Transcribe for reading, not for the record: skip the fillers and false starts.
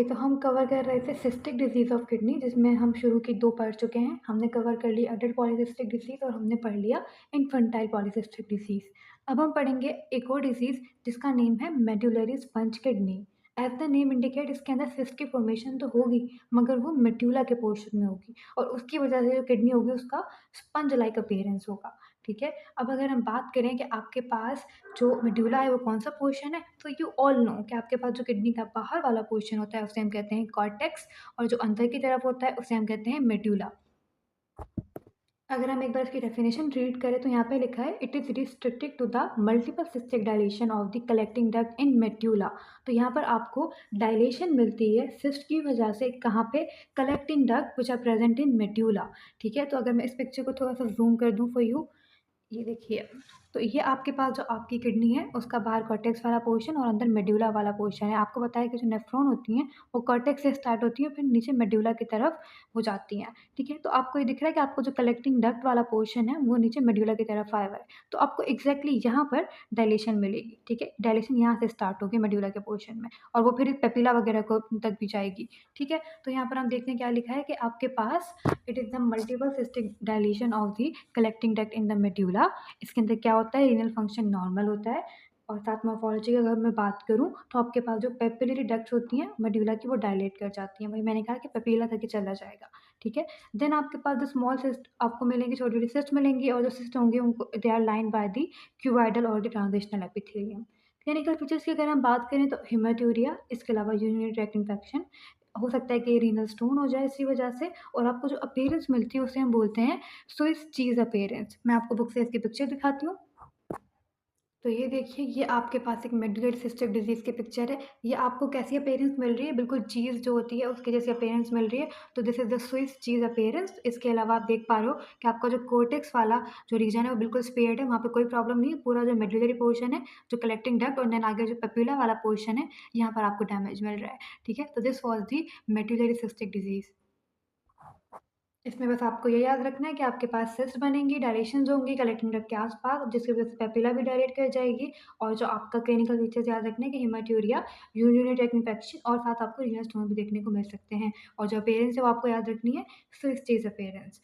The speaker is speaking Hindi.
तो हम कवर कर रहे थे सिस्टिक डिजीज़ ऑफ किडनी, जिसमें हम शुरू की 2 पढ़ चुके हैं। हमने कवर कर ली अडल्ट पॉलीसिस्टिक डिजीज़ और हमने पढ़ लिया इन्फेंटाइल पॉलीसिस्टिक डिजीज़। अब हम पढ़ेंगे एक और डिजीज़ जिसका नेम है medullary sponge kidney. As the name indicate इसके अंदर सिस्ट की फॉर्मेशन तो होगी, मगर वो मेड्यूला के पोर्शन में होगी और उसकी वजह से जो किडनी होगी उसका स्पंज लाइक अपीयरेंस होगा, ठीक है? अब अगर हम बात करें कि आपके पास जो मेडुला है वो कौन-सा पोर्शन है, तो यू ऑल नो कि आपके पास जो किडनी का बाहर वाला पोर्शन होता है उसे हम कहते हैं कॉर्टेक्स और जो अंदर की तरफ होता है उसे हम कहते हैं मेडुला। अगर हम एक बार इसकी डेफिनेशन रीड करें तो यहाँ पे लिखा है it is restricted to the multiple cystic dilation of the collecting duct in medulla. तो यहाँ पर आपको डायलेशन मिलती है सिस्ट की वजह से, कहाँ पे? Collecting duct which are present in medulla, ठीक है? तो अगर मैं इस पिक्चर को थोड़ा सा जूम कर दूँ फॉर यू, ये देखिए, तो ये आपके पास जो आपकी किडनी है, उसका बाहर कॉर्टेक्स वाला पोर्शन और अंदर मेडुला वाला पोर्शन है। आपको पता है कि जो नेफ्रॉन होती हैं, वो कॉर्टेक्स से स्टार्ट होती हैं, फिर नीचे मेडुला की तरफ हो जाती हैं, ठीक है? तो आपको ये दिख रहा है कि आपको जो कलेक्टिंग डक्ट वाला पोर्शन है, वो नीचे मेडुला की तरफ आया हुआ है। तो आपको एग्ज़ैक्टली यहाँ पर डायलेशन मिलेगी, ठीक है? डायलेशन यहाँ से स्टार्ट होगी मेडुला के पोर्शन में और वो फिर पेपिला वगैरह को तक भी जाएगी, ठीक है? तो यहाँ पर हम देखते हैं क्या लिखा है कि आपके पास it is the multiple cystic dilation of the collecting duct in the medulla. इसके अंदर क्या होता है, रीनल फंक्शन नॉर्मल होता है और साथ मॉर्फोलॉजी की अगर मैं बात करूँ तो आपके पास जो पेपिलरी डक्ट्स होती हैं मेडुला की, वो डायलेट कर जाती हैं। वही मैंने कहा कि पेपिला तक ही चला जाएगा, ठीक है? देन आपके पास जो स्मॉल सिस्ट आपको मिलेंगी, छोटी-छोटी सिस्ट मिलेंगी और जो सिस्ट होंगी उनको they are lined by the cuboidal और the transitional epithelium. Clinical features की अगर हम बात करें तो हेमाटूरिया, इसके अलावा यूरिनरी ट्रैक्ट इन्फेक्शन, हो सकता है कि रीनल स्टोन हो जाए इसी वजह से, और आपको जो अपीयरेंस मिलती है उसे हम बोलते हैं स्विस चीज़ अपीयरेंस। मैं आपको बुक से इसकी पिक्चर दिखाती हूँ। तो ये देखिए, ये आपके पास एक मेडुलरी सिस्टिक डिजीज़ की पिक्चर है। ये आपको कैसी अपीयरेंस मिल रही है? बिल्कुल चीज़ जो होती है उसकी जैसी अपीयरेंस मिल रही है। तो this is the Swiss cheese appearance. इसके अलावा आप देख पा रहे हो कि आपका जो कोर्टेक्स वाला जो रीजन है वो बिल्कुल स्पेयर्ड है, वहाँ पे कोई प्रॉब्लम नहीं है। पूरा जो मेडुलरी पोर्शन है, जो कलेक्टिंग डक्ट और देन आगे जो पेप्यूला वाला पोर्शन है, यहाँ पर आपको डैमेज मिल रहा है, ठीक है? तो this was the medullary cystic disease. इसमें बस आपको ये याद रखना है कि आपके पास सिस्ट बनेंगी, डायलेशंस होंगी कलेक्टिंग डक्ट के आस-पास, जिसकी वजह से पेपिला भी डायलेट कर जाएगी और जो आपका क्लिनिकल फीचर्स याद रखने हैं कि हेमाटूरिया, यूरिनरी ट्रैक्ट इन्फेक्शन और साथ आपको रीनल स्टोन भी देखने को मिल सकते हैं और जो अपीयरेंस है वो आपको याद रखनी है, स्विस चीज़ अपीयरेंस।